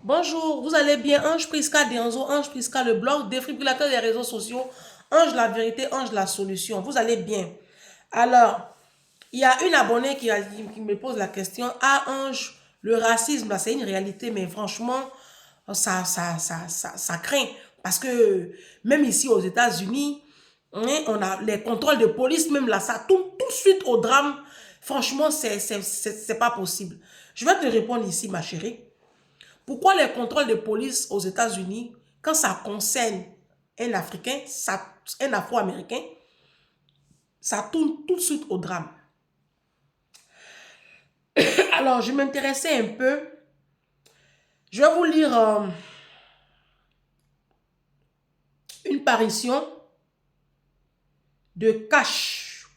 Bonjour, vous allez bien? Ange Prisca Dianzo, Ange Prisca le blog, défibrillateur des réseaux sociaux, Ange la vérité, Ange la solution. Vous allez bien? Alors, il y a une abonnée qui me pose la question. Ah, Ange, le racisme, là, c'est une réalité, mais franchement, ça craint. Parce que même ici aux États-Unis, hein, on a les contrôles de police, même là, ça tourne tout de suite au drame. Franchement, c'est pas possible. Je vais te répondre ici, ma chérie. Pourquoi les contrôles de police aux États-Unis, quand ça concerne un Africain, un Afro-Américain, ça tourne tout de suite au drame? Alors, je m'intéressais un peu. Je vais vous lire une parution de cash.ch.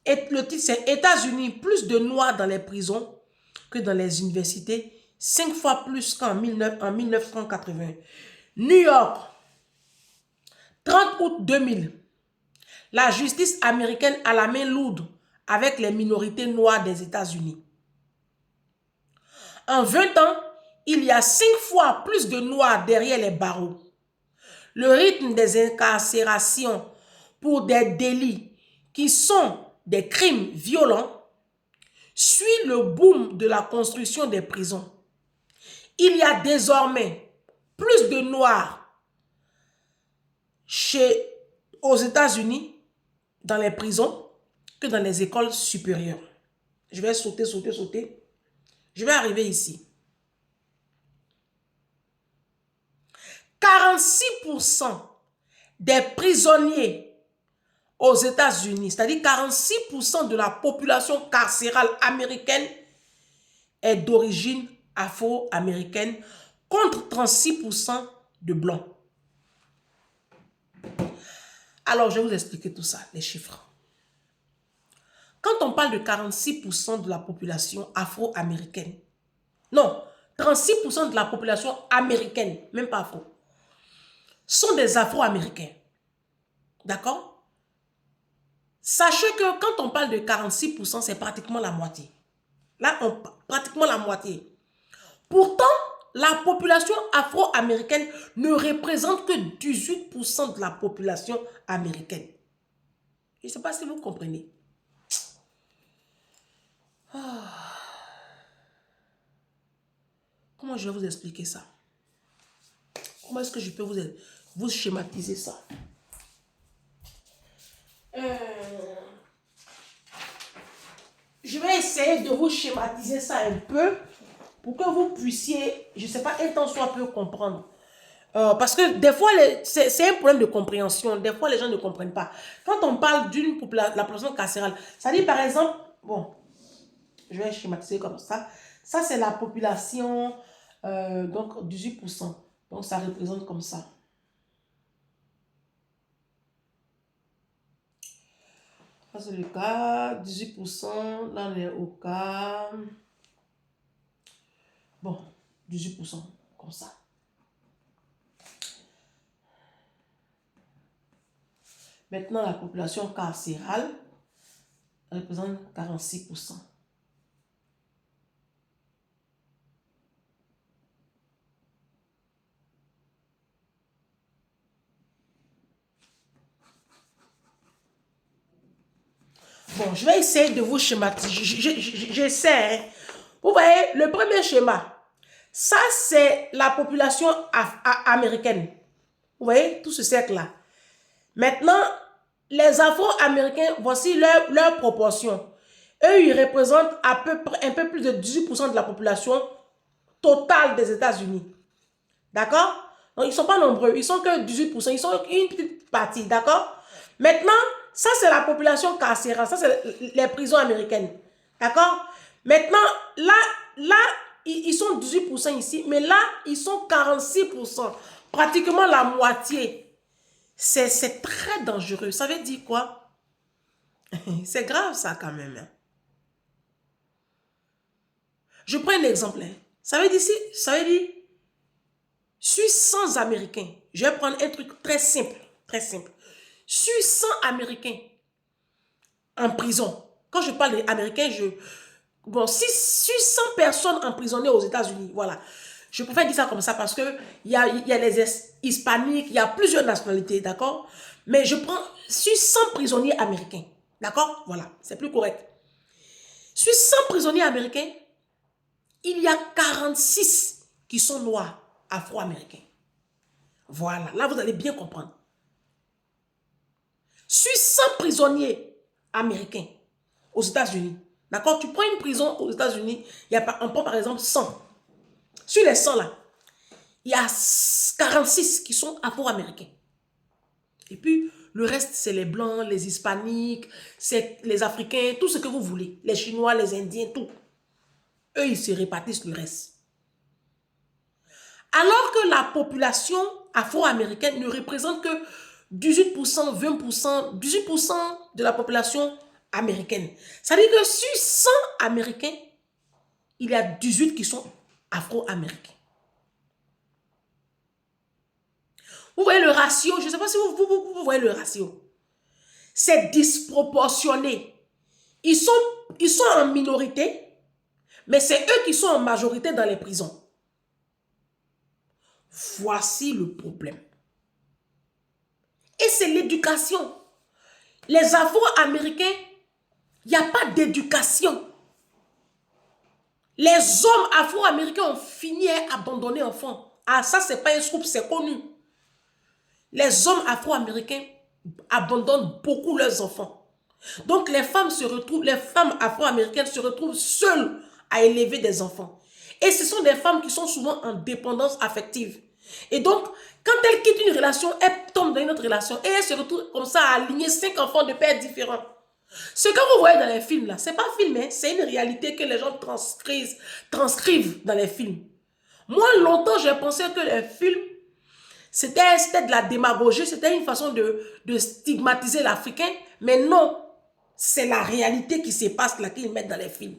Et le titre, c'est États-Unis, plus de noirs dans les prisons que dans les universités, 5 fois plus qu'en 1980. New York, 30 août 2000. La justice américaine a la main lourde avec les minorités noires des États-Unis. En 20 ans, il y a 5 fois plus de noirs derrière les barreaux. Le rythme des incarcérations pour des délits qui sont des crimes violents suit le boom de la construction des prisons. Il y a désormais plus de noirs aux États-Unis dans les prisons que dans les écoles supérieures. Je vais sauter. Je vais arriver ici. 46% des prisonniers aux États-Unis, c'est-à-dire 46% de la population carcérale américaine est d'origine afro-américaine contre 36% de blancs. Alors, je vais vous expliquer tout ça, les chiffres. Quand on parle de 46% de la population afro-américaine, non, 36% de la population américaine, même pas afro, sont des afro-américains. D'accord? Sachez que quand on parle de 46%, c'est pratiquement la moitié. Là, pratiquement la moitié. Pourtant, la population afro-américaine ne représente que 18% de la population américaine. Je ne sais pas si vous comprenez. Comment je vais vous expliquer ça? Comment est-ce que je peux vous schématiser ça? Je vais essayer de vous schématiser ça un peu pour que vous puissiez, je ne sais pas, un temps soit peu comprendre. Parce que des fois, c'est un problème de compréhension. Des fois, les gens ne comprennent pas. Quand on parle la population carcérale, ça dit par exemple, bon, je vais schématiser comme ça. Ça, c'est la population, donc 18%. Donc, ça représente comme ça. Ça, c'est le cas, 18%. Là, on est au cas, bon, 18%, comme ça. Maintenant, la population carcérale représente 46%. Bon, je vais essayer de vous schématiser. J'essaie. Hein. Vous voyez, le premier schéma, ça, c'est la population américaine. Vous voyez, tout ce cercle-là. Maintenant, les Afro-Américains, voici leur proportion. Eux, ils représentent à peu près un peu plus de 18% de la population totale des États-Unis. D'accord? Donc, ils ne sont pas nombreux. Ils sont que 18%. Ils sont une petite partie. D'accord? Maintenant, ça, c'est la population carcérale. Ça, c'est les prisons américaines. D'accord? Maintenant, là, ils sont 18% ici. Mais là, ils sont 46%. Pratiquement la moitié. C'est très dangereux. Ça veut dire quoi? C'est grave, ça, quand même. Hein? Je prends un exemple. Hein. Ça veut dire sur 100 Américains, je vais prendre un truc très simple, très simple. Sur 100 Américains en prison, quand je parle d'Américains, bon, 600 personnes emprisonnées aux États-Unis, voilà. Je préfère dire ça comme ça parce que il y a les hispaniques, il y a plusieurs nationalités, d'accord? Mais je prends 600 prisonniers américains, d'accord? Voilà, c'est plus correct. Sur 100 prisonniers américains, il y a 46 qui sont noirs, afro-américains. Voilà, là vous allez bien comprendre. Sur 100 prisonniers américains aux États-Unis, d'accord? Tu prends une prison aux États-Unis, on prend par exemple 100. Sur les 100 là, il y a 46 qui sont afro-américains. Et puis, le reste, c'est les blancs, les hispaniques, c'est les africains, tout ce que vous voulez. Les chinois, les indiens, tout. Eux, ils se répartissent le reste. Alors que la population afro-américaine ne représente que 18%, 20%, 18% de la population américaine. Ça veut dire que sur 100 Américains, il y a 18 qui sont afro-américains. Vous voyez le ratio, je ne sais pas si vous voyez le ratio. C'est disproportionné. Ils sont en minorité, mais c'est eux qui sont en majorité dans les prisons. Voici le problème. Et c'est l'éducation. Les Afro-Américains, il n'y a pas d'éducation. Les hommes Afro-Américains ont fini à abandonner enfants. Ah, ça, c'est pas un scoop, c'est connu. Les hommes Afro-Américains abandonnent beaucoup leurs enfants. Donc, les femmes afro-américaines se retrouvent seules à élever des enfants. Et ce sont des femmes qui sont souvent en dépendance affective. Et donc, quand elles quittent une relation, elles tombent dans une autre relation et elles se retrouvent comme ça à aligner 5 enfants de pères différents. Ce que vous voyez dans les films là, c'est pas filmé, c'est une réalité que les gens transcrivent dans les films. Moi, longtemps, j'ai pensé que les films, c'était de la démagogie, c'était une façon de stigmatiser l'Africain, mais non, c'est la réalité qui se passe là qu'ils mettent dans les films.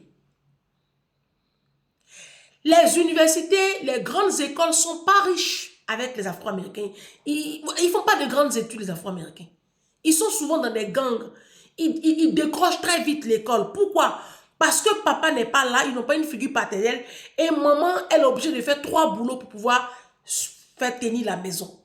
Les universités, les grandes écoles ne sont pas riches avec les Afro-Américains. Ils ne font pas de grandes études, les Afro-Américains. Ils sont souvent dans des gangs. Ils décrochent très vite l'école. Pourquoi? Parce que papa n'est pas là, ils n'ont pas une figure paternelle. Et maman, elle est obligée de faire 3 boulots pour pouvoir faire tenir la maison.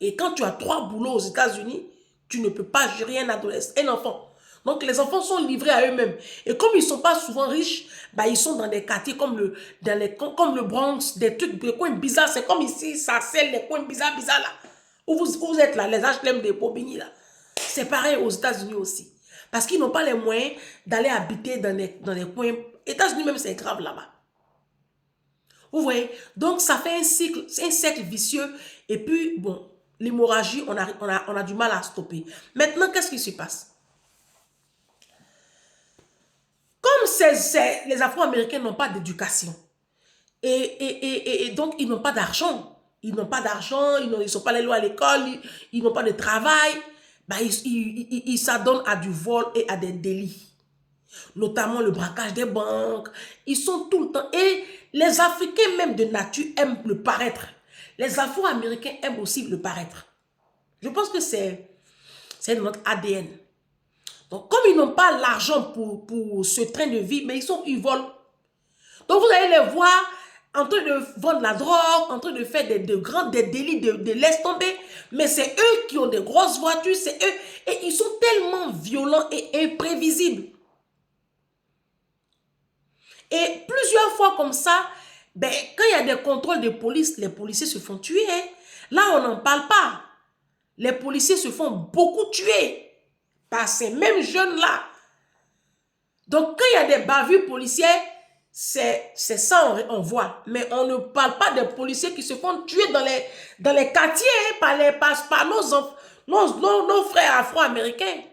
Et quand tu as 3 boulots aux États-Unis, tu ne peux pas gérer un adolescent, un enfant. Donc, les enfants sont livrés à eux-mêmes. Et comme ils ne sont pas souvent riches, bah, ils sont dans des quartiers comme le Bronx, des trucs, des coins bizarres. C'est comme ici, ça scelle les coins bizarres là. Où vous êtes là, les HLM des Bobigny là. C'est pareil aux États-Unis aussi. Parce qu'ils n'ont pas les moyens d'aller habiter dans les coins. États-Unis même, c'est grave là-bas. Vous voyez? Donc, ça fait un cercle vicieux. Et puis, bon, l'hémorragie, on a du mal à stopper. Maintenant, qu'est-ce qui se passe? Comme les Afro-Américains n'ont pas d'éducation, et donc ils n'ont pas d'argent, ils ne sont pas allés à l'école, ils n'ont pas de travail, bah, ils s'adonnent à du vol et à des délits, notamment le braquage des banques. Ils sont tout le temps, et les Africains même de nature aiment le paraître. Les Afro-Américains aiment aussi le paraître. Je pense que c'est notre ADN. Donc, comme ils n'ont pas l'argent pour ce train de vie, mais ils volent. Donc, vous allez les voir en train de vendre la drogue, en train de faire des délits de laisse tomber. Mais c'est eux qui ont des grosses voitures, c'est eux. Et ils sont tellement violents et imprévisibles. Et plusieurs fois comme ça, ben, quand il y a des contrôles de police, les policiers se font tuer. Hein. Là, on n'en parle pas. Les policiers se font beaucoup tuer par ces mêmes jeunes-là. Donc, quand il y a des bavures policières, c'est ça on voit. Mais on ne parle pas des policiers qui se font tuer dans les quartiers par nos frères afro-américains.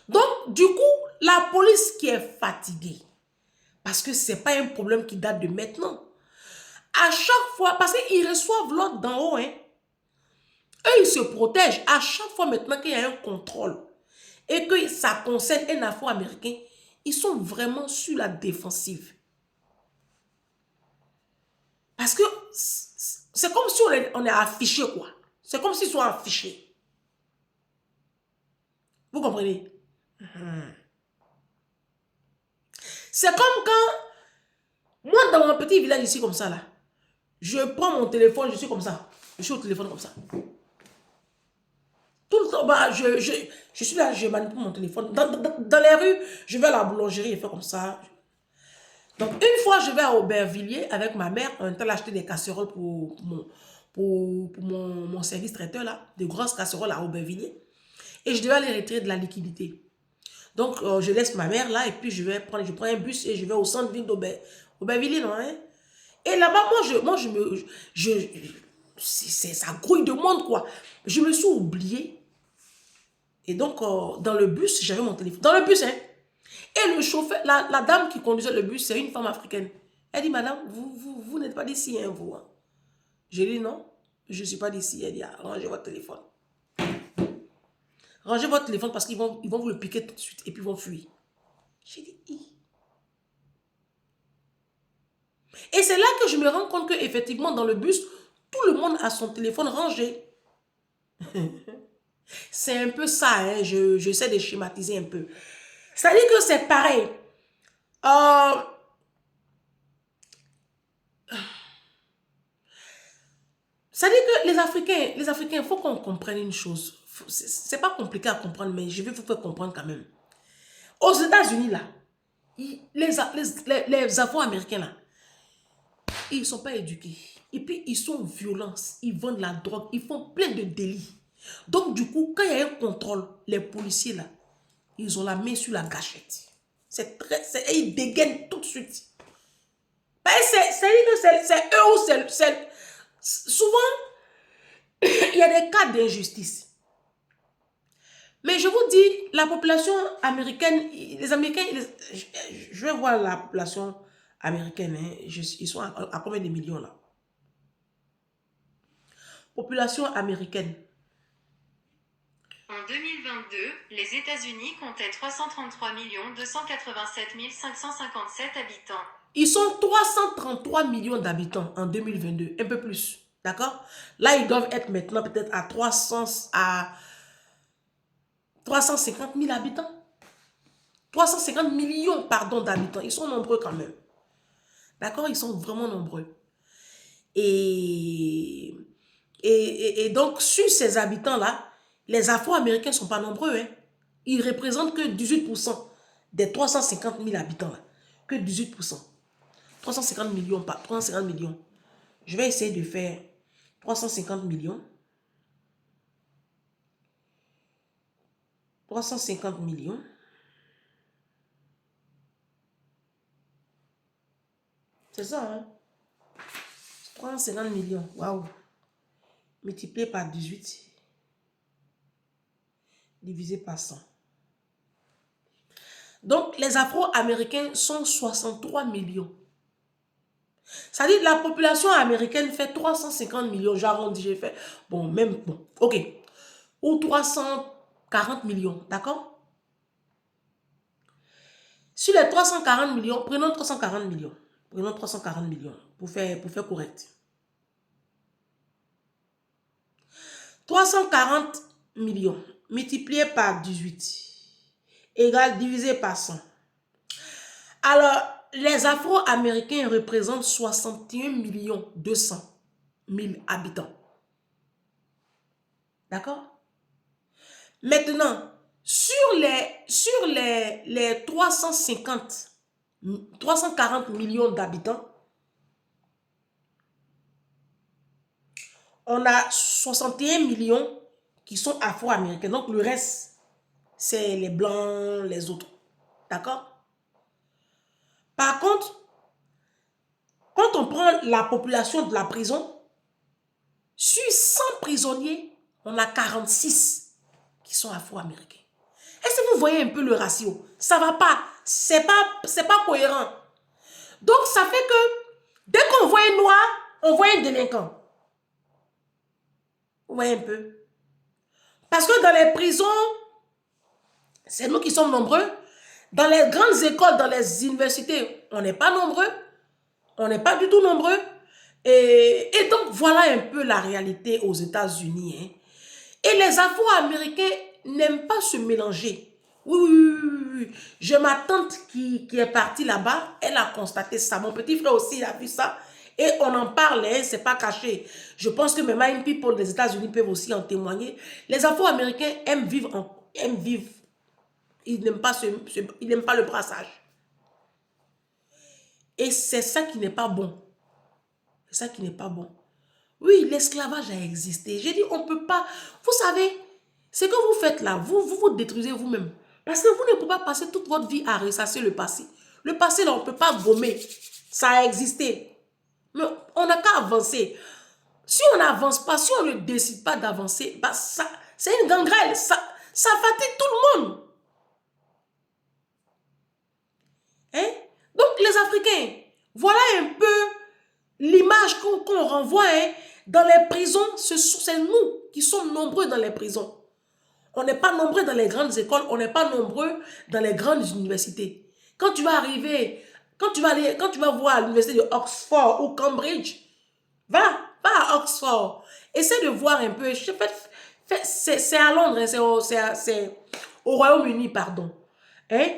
Donc, du coup, la police qui est fatiguée, parce que ce n'est pas un problème qui date de maintenant. À chaque fois, parce qu'ils reçoivent l'ordre d'en haut, hein, eux, ils se protègent. À chaque fois maintenant qu'il y a un contrôle et que ça concerne un Afro-Américain, ils sont vraiment sur la défensive. Parce que c'est comme si on est affiché, quoi. C'est comme s'ils sont affichés. Vous comprenez? C'est comme quand, moi dans mon petit village ici comme ça là, je prends mon téléphone, je suis comme ça. Je suis au téléphone comme ça. Tout le temps, bah, je suis là, je manipule mon téléphone. Dans les rues, je vais à la boulangerie et faire comme ça. Donc, une fois, je vais à Aubervilliers avec ma mère. On est allé acheter des casseroles pour mon service traiteur, là. Des grosses casseroles à Aubervilliers. Et je devais aller retirer de la liquidité. Donc, je laisse ma mère là et puis je prends un bus et je vais au centre-ville d'Aubervilliers, non, hein? Et là-bas, ça grouille de monde, quoi. Je me suis oubliée. Et donc, dans le bus, j'avais mon téléphone. Dans le bus, hein. Et le chauffeur, la dame qui conduisait le bus, c'est une femme africaine. Elle dit, madame, vous n'êtes pas d'ici, hein, vous. Hein. J'ai dit, non, je ne suis pas d'ici. Elle dit, ah, rangez votre téléphone. Rangez votre téléphone parce qu'ils vont vous le piquer tout de suite et puis ils vont fuir. J'ai dit, hi. Et c'est là que je me rends compte qu'effectivement, dans le bus, tout le monde a son téléphone rangé. C'est un peu ça, hein, j'essaie de schématiser un peu. C'est-à-dire que c'est pareil. C'est-à-dire que les Africains, il faut qu'on comprenne une chose. C'est pas compliqué à comprendre, mais je vais vous faire comprendre quand même. Aux États-Unis, là, les Afro-Américains, là, ils ne sont pas éduqués. Et puis, ils sont violents. Ils vendent la drogue. Ils font plein de délits. Donc, du coup, quand il y a un contrôle, les policiers, là, ils ont la main sur la gâchette. Et ils dégainent tout de suite. Ben, c'est eux ou c'est... Souvent, il y a des cas d'injustice. Mais je vous dis, la population américaine, les Américains, je vais voir la population américaine, hein, ils sont à combien de millions là? Population américaine. En 2022, les États-Unis comptaient 333 287 557 habitants. Ils sont 333 millions d'habitants en 2022, un peu plus. D'accord? Là, ils doivent être maintenant peut-être à 350 000 habitants. 350 millions, pardon, d'habitants. Ils sont nombreux quand même. D'accord? Ils sont vraiment nombreux. Et donc, sur ces habitants-là, les Afro-Américains ne sont pas nombreux. Hein. Ils représentent que 18% des 350 000 habitants. Là. Que 18%. 350 millions, pas 350 millions. Je vais essayer de faire 350 millions. 350 millions. C'est ça, hein? 350 millions. Waouh. Multiplié par 18. Divisé par 100. Donc, les Afro-Américains sont 63 millions. Ça dit, la population américaine fait 350 millions. J'arrondis, j'ai fait. Bon, même, bon, ok. Ou 340 millions, d'accord? Sur les 340 millions, prenons 340 millions. Prenons 340 millions pour faire correct. 340 millions multiplié par 18 égale divisé par 100. Alors, les Afro-Américains représentent 61 200 000 habitants. D'accord? Maintenant, sur les 340 millions d'habitants, on a 61 millions qui sont afro-américains. Donc, le reste, c'est les blancs, les autres. D'accord? Par contre, quand on prend la population de la prison, sur 100 prisonniers, on a 46 qui sont afro-américains. Est-ce que vous voyez un peu le ratio? Ça ne va pas. C'est pas cohérent. Donc, ça fait que dès qu'on voit un noir, on voit un délinquant. Vous voyez un peu? Parce que dans les prisons, c'est nous qui sommes nombreux. Dans les grandes écoles, dans les universités, on n'est pas nombreux. On n'est pas du tout nombreux. Et donc, voilà un peu la réalité aux États-Unis. Hein. Et les Afro-Américains n'aiment pas se mélanger. Oui, oui, oui, oui, oui. J'ai ma tante qui est partie là-bas. Elle a constaté ça. Mon petit frère aussi a vu ça. Et on en parle, hein, c'est pas caché. Je pense que mes mind people des États-Unis peuvent aussi en témoigner. Les Afro-Américains aiment vivre, aiment vivre. Ils n'aiment pas, ils n'aiment pas le brassage. Et c'est ça qui n'est pas bon. C'est ça qui n'est pas bon. Oui, l'esclavage a existé. J'ai dit, on ne peut pas... Vous savez, ce que vous faites là, vous détruisez vous-même. Parce que vous ne pouvez pas passer toute votre vie à ressasser le passé. Le passé, là, on ne peut pas gommer. Ça a existé. Mais on n'a qu'à avancer. Si on n'avance pas, si on ne décide pas d'avancer, bah ça, c'est une gangrèle. Ça fatigue tout le monde. Hein? Donc, les Africains, voilà un peu l'image qu'on renvoie, hein. Dans les prisons, c'est nous qui sommes nombreux dans les prisons. On n'est pas nombreux dans les grandes écoles, on n'est pas nombreux dans les grandes universités. Quand tu vas arriver, quand tu vas voir l'université de Oxford ou Cambridge, va à Oxford. Essaie de voir un peu. C'est à Londres, hein, c'est au Royaume-Uni, pardon. Hein?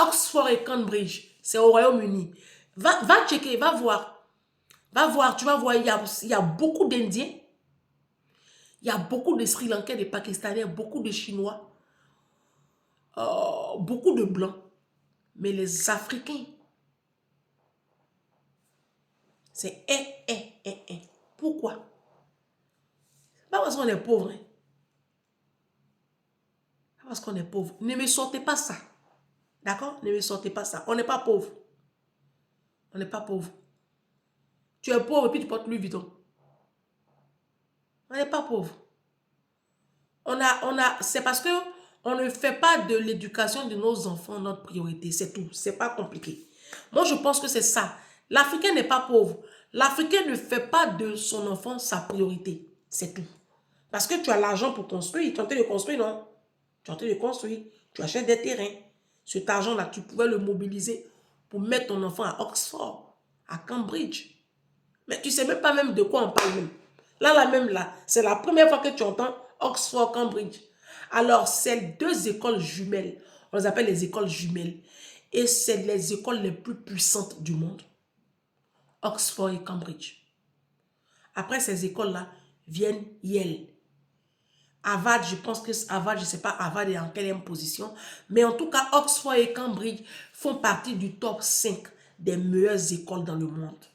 Oxford et Cambridge, c'est au Royaume-Uni. Va checker, va voir. Va voir, tu vas voir, il y a beaucoup d'Indiens, il y a beaucoup de Sri Lankais, de Pakistanais, beaucoup de Chinois, beaucoup de Blancs. Mais les Africains, c'est Pourquoi? Pas parce qu'on est pauvre. Hein. Pas parce qu'on est pauvre. Ne me sortez pas ça. D'accord? Ne me sortez pas ça. On n'est pas pauvre. On n'est pas pauvre. Tu es pauvre et puis tu portes Louis Vuitton. On n'est pas pauvre. C'est parce que on ne fait pas de l'éducation de nos enfants notre priorité. C'est tout. C'est pas compliqué. Moi, je pense que c'est ça. L'Africain n'est pas pauvre. L'Africain ne fait pas de son enfant sa priorité. C'est tout. Parce que tu as l'argent pour construire. Tu es en train de construire, non? Tu es en train de construire. Tu achètes des terrains. Cet argent-là, tu pouvais le mobiliser pour mettre ton enfant à Oxford, à Cambridge. Mais tu ne sais même pas même de quoi on parle même. Là, c'est la première fois que tu entends Oxford, Cambridge. Alors, c'est deux écoles jumelles. On les appelle les écoles jumelles. Et c'est les écoles les plus puissantes du monde. Oxford et Cambridge. Après ces écoles-là, viennent Yale. Harvard, je pense que Harvard, je ne sais pas Harvard est en quelle position. Mais en tout cas, Oxford et Cambridge font partie du top 5 des meilleures écoles dans le monde.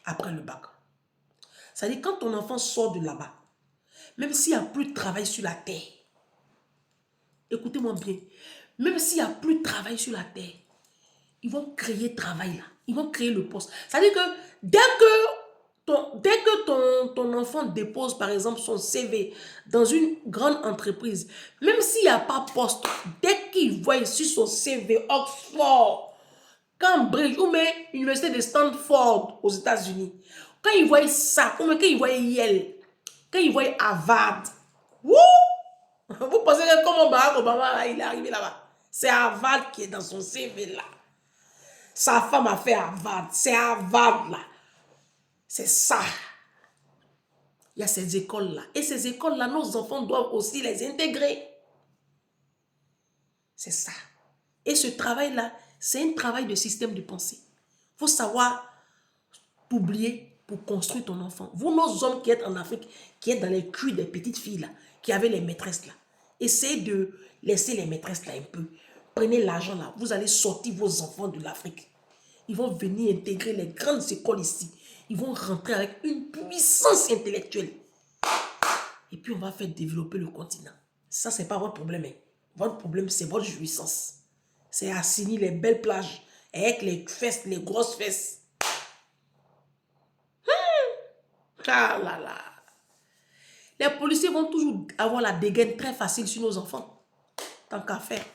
Après le bac. C'est-à-dire, quand ton enfant sort de là-bas, même s'il n'y a plus de travail sur la terre, écoutez-moi bien, même s'il n'y a plus de travail sur la terre, ils vont créer travail là. Ils vont créer le poste. C'est-à-dire que dès que ton enfant dépose, par exemple, son CV dans une grande entreprise, même s'il n'y a pas de poste, dès qu'il voit sur son CV Oxford, Cambridge ou même l'université de Stanford aux États-Unis, quand il voit ça, ou même quand il voit Yale, quand il voit Harvard, wouh, vous pensez que comment Barack Obama là, il est arrivé là-bas? C'est Harvard qui est dans son CV là. Sa femme a fait Harvard. C'est Harvard là. C'est ça. Il y a ces écoles-là. Et ces écoles-là, nos enfants doivent aussi les intégrer. C'est ça. Et ce travail-là, c'est un travail de système de pensée. Il faut savoir t'oublier pour construire ton enfant. Vous, nos hommes qui êtes en Afrique, qui êtes dans les culs des petites filles là, qui avaient les maîtresses là, essayez de laisser les maîtresses là un peu. Prenez l'argent là, vous allez sortir vos enfants de l'Afrique. Ils vont venir intégrer les grandes écoles ici. Ils vont rentrer avec une puissance intellectuelle. Et puis on va faire développer le continent. Ça, ce n'est pas votre problème. Hein. Votre problème, c'est votre jouissance. C'est assigner les belles plages avec les fesses, les grosses fesses. Ah là là. Les policiers vont toujours avoir la dégaine très facile sur nos enfants. Tant qu'à faire.